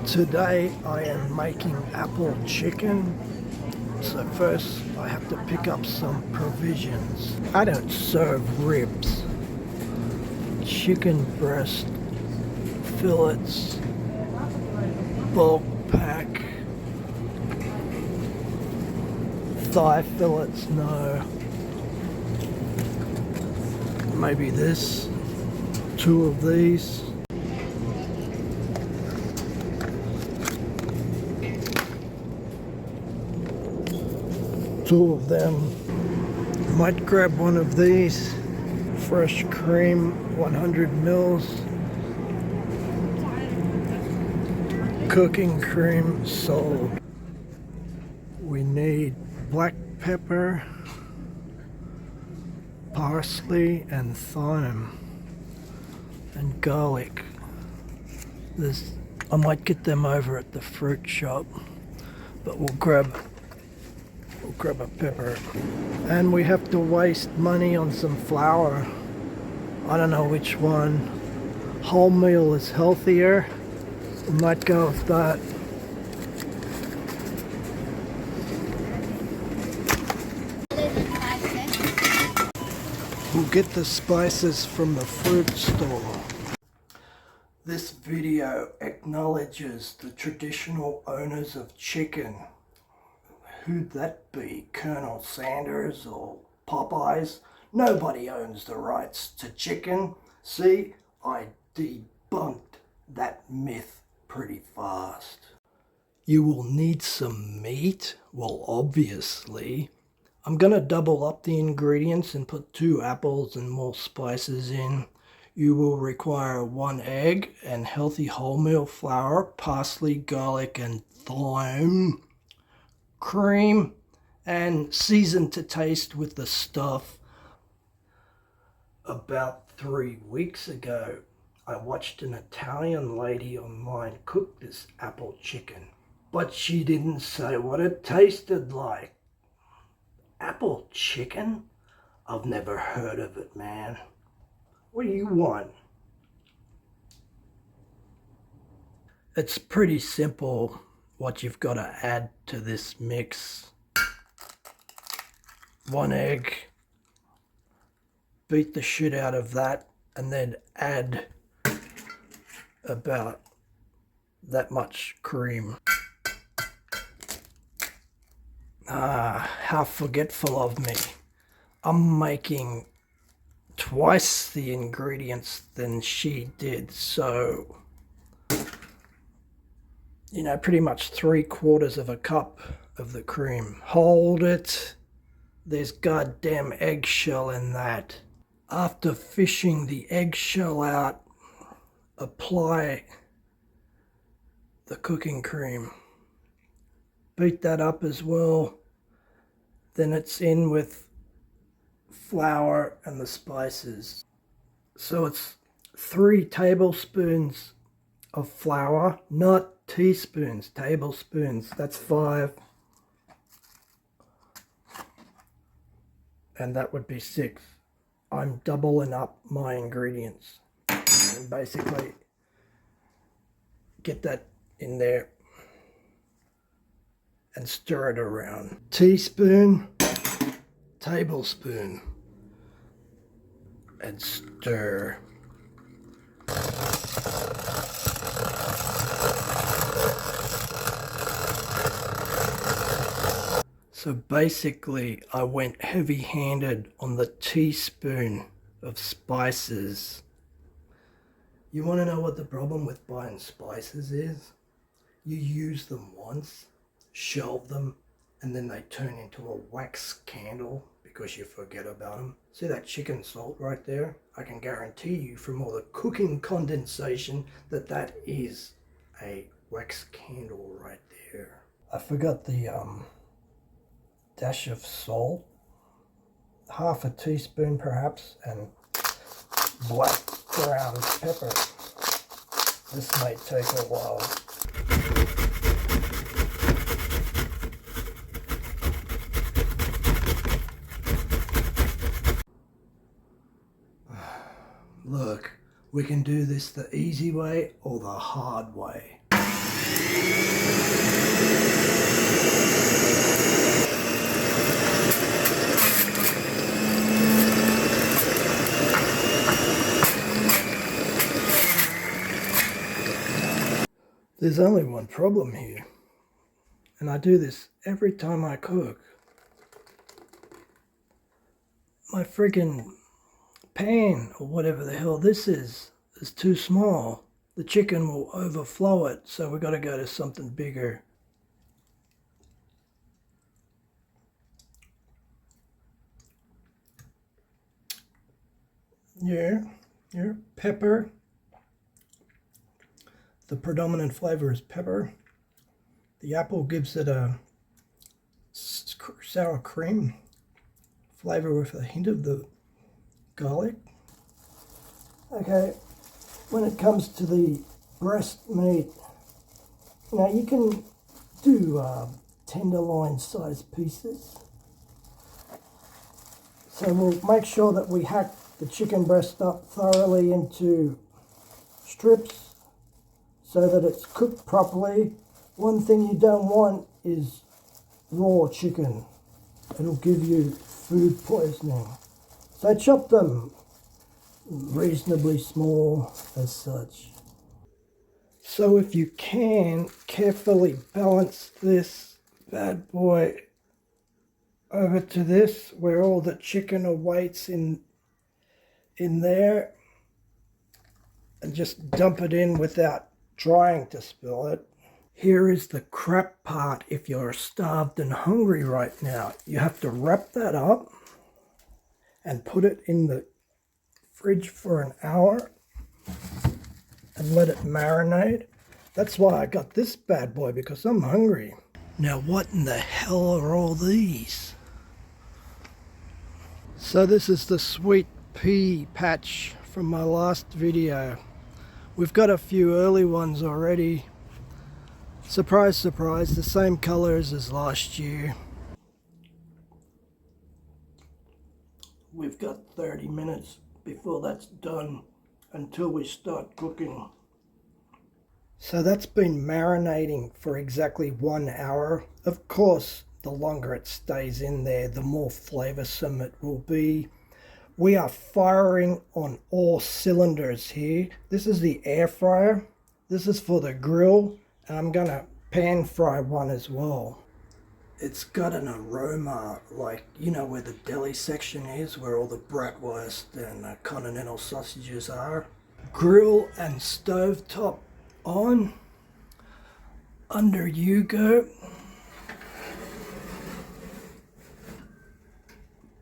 Today I am making apple chicken. So first I have to pick up some provisions. I don't serve ribs. Chicken breast, fillets, bulk pack, thigh fillets, no. Maybe this, 2 of these. Two of them. Might grab one of these. Fresh cream, 100 mils. Cooking cream sold. We need black pepper, parsley and thyme, and garlic. I might get them over at the fruit shop, but we'll grab a pepper. And we have to waste money on some flour. I don't know which one. Wholemeal is healthier. We might go with that. We'll get the spices from the fruit store. This video acknowledges the traditional owners of chicken. Who'd that be? Colonel Sanders or Popeyes? Nobody owns the rights to chicken. See, I debunked that myth pretty fast. You will need some meat. Well, obviously. I'm gonna double up the ingredients and put 2 apples and more spices in. You will require 1 egg and healthy wholemeal flour, parsley, garlic and thyme, cream, and season to taste with the stuff. About 3 weeks ago, I watched an Italian lady online cook this apple chicken, but she didn't say what it tasted like. Apple chicken? I've never heard of it, man. What do you want? It's pretty simple what you've got to add to this mix. 1 egg, beat the shit out of that, and then add about that much cream. How forgetful of me. I'm making twice the ingredients than she did, so pretty much 3/4 of a cup of the cream. Hold it. There's goddamn eggshell in that. After fishing the eggshell out, apply the cooking cream. Beat that up as well. Then it's in with flour and the spices. So it's 3 tablespoons of flour, not teaspoons, tablespoons. That's 5. And that would be 6. I'm doubling up my ingredients. And basically get that in there and stir it around. Teaspoon, tablespoon, and stir. So basically I went heavy-handed on the teaspoon of spices. You want to know what the problem with buying spices is? You use them once, shelve them, and then they turn into a wax candle because you forget about them. See that chicken salt right there? I can guarantee you from all the cooking condensation that is a wax candle right there. I forgot the dash of salt, half a teaspoon perhaps, and black ground pepper. This may take a while. Look, We can do this the easy way or the hard way. There's only one problem here, and I do this every time I cook. My friggin' pan, or whatever the hell this is too small. The chicken will overflow it, so we've got to go to something bigger. Yeah, pepper. The predominant flavor is pepper. The apple gives it a sour cream flavor with a hint of the garlic. Okay, when it comes to the breast meat, now you can do tenderloin sized pieces. So we'll make sure that we hack the chicken breast up thoroughly into strips so that it's cooked properly. One thing you don't want is raw chicken. It'll give you food poisoning. So chop them reasonably small as such. So if you can, carefully balance this bad boy over to this, where all the chicken awaits in there, and just dump it in without trying to spill it. Here is the crap part if you're starved and hungry right now. You have to wrap that up and put it in the fridge for an hour and let it marinate. That's why I got this bad boy, because I'm hungry. Now what in the hell are all these? So this is the sweet pea patch from my last video. We've got a few early ones already. Surprise, surprise, the same colors as last year. We've got 30 minutes before that's done until we start cooking. So that's been marinating for exactly 1 hour. Of course, the longer it stays in there, the more flavoursome it will be. We are firing on all cylinders here. This is the air fryer. This is for the grill. And I'm gonna pan fry one as well. It's got an aroma like, you know where the deli section is, where all the bratwurst and continental sausages are. Grill and stovetop on. Under you go.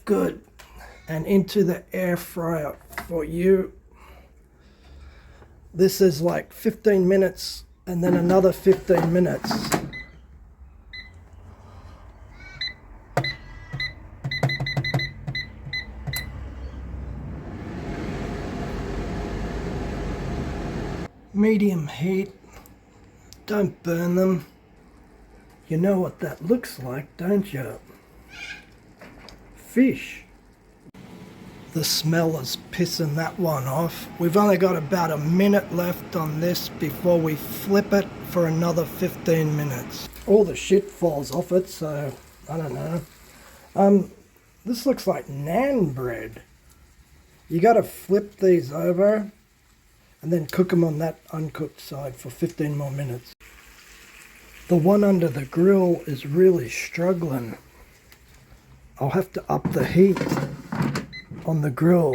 Good. And into the air fryer for you. This is like 15 minutes and then another 15 minutes. Medium heat. Don't burn them. You know what that looks like, don't you? Fish. The smell is pissing that one off. We've only got about a minute left on this before we flip it for another 15 minutes. All the shit falls off it, so I don't know. This looks like naan bread. You gotta flip these over and then cook them on that uncooked side for 15 more minutes. The one under the grill is really struggling. I'll have to up the heat on the grill,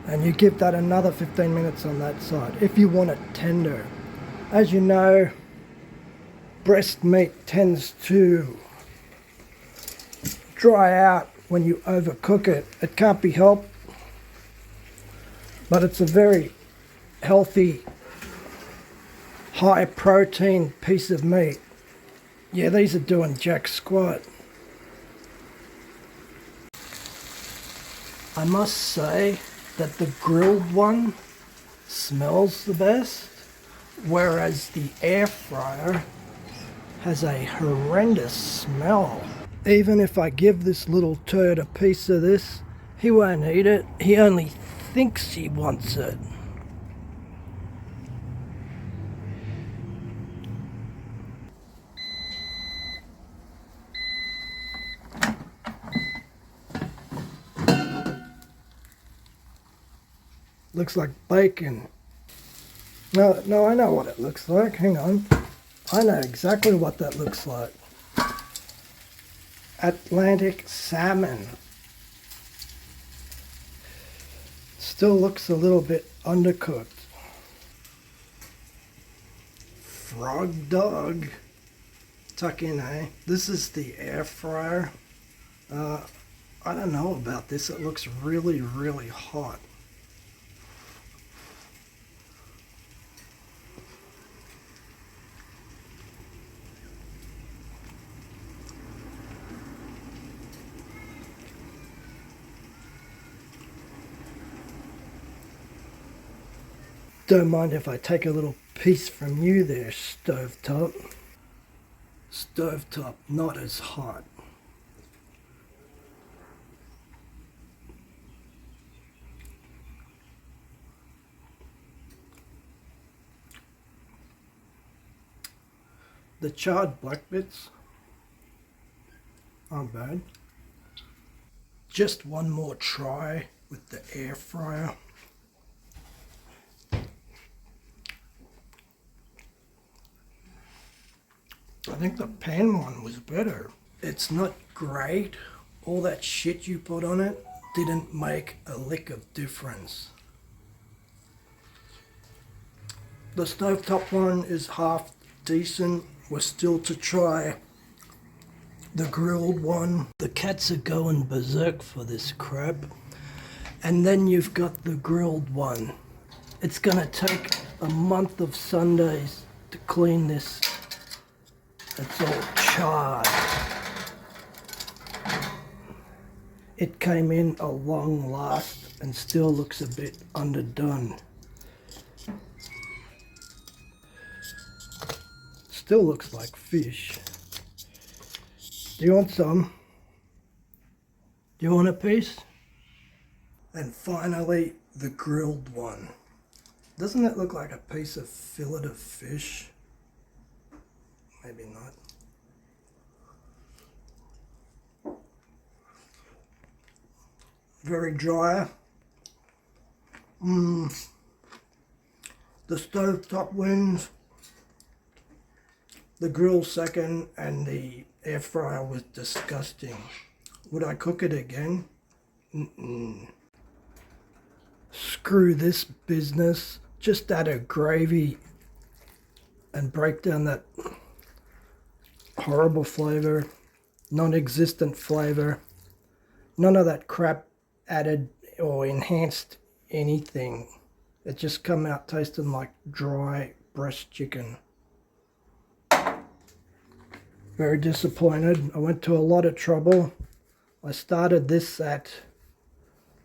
and you give that another 15 minutes on that side if you want it tender. As you know, breast meat tends to dry out when you overcook it. It can't be helped, but it's a very healthy, high protein piece of meat. Yeah, these are doing jack squat. I must say that the grilled one smells the best, whereas the air fryer has a horrendous smell. Even if I give this little turd a piece of this, he won't eat it. He only thinks she wants it. Looks like bacon. No, I know what it looks like. Hang on. I know exactly what that looks like. Atlantic salmon. Still looks a little bit undercooked. Frog dog. Tuck in, eh? This is the air fryer. I don't know about this. It looks really, really hot. Don't mind if I take a little piece from you there, stovetop. Stovetop, not as hot. The charred black bits aren't bad. Just one more try with the air fryer. I think the pan one was better. It's not great. All that shit you put on it didn't make a lick of difference. The stovetop one is half decent. We're still to try the grilled one. The cats are going berserk for this crap. And then you've got the grilled one. It's gonna take a month of Sundays to clean this. It's all charred. It came in a long last and still looks a bit underdone. Still looks like fish. Do you want some? Do you want a piece? And finally, the grilled one. Doesn't it look like a piece of fillet of fish? Maybe not. Very dry. The stovetop wins. The grill second, and the air fryer was disgusting. Would I cook it again? Screw this business. Just add a gravy and break down that horrible flavor, non-existent flavor. None of that crap added or enhanced anything. It just come out tasting like dry breast chicken. Very disappointed. I went to a lot of trouble. I started this at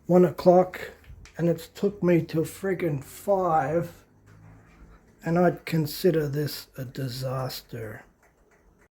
1 o'clock and it took me till friggin' 5, and I'd consider this a disaster.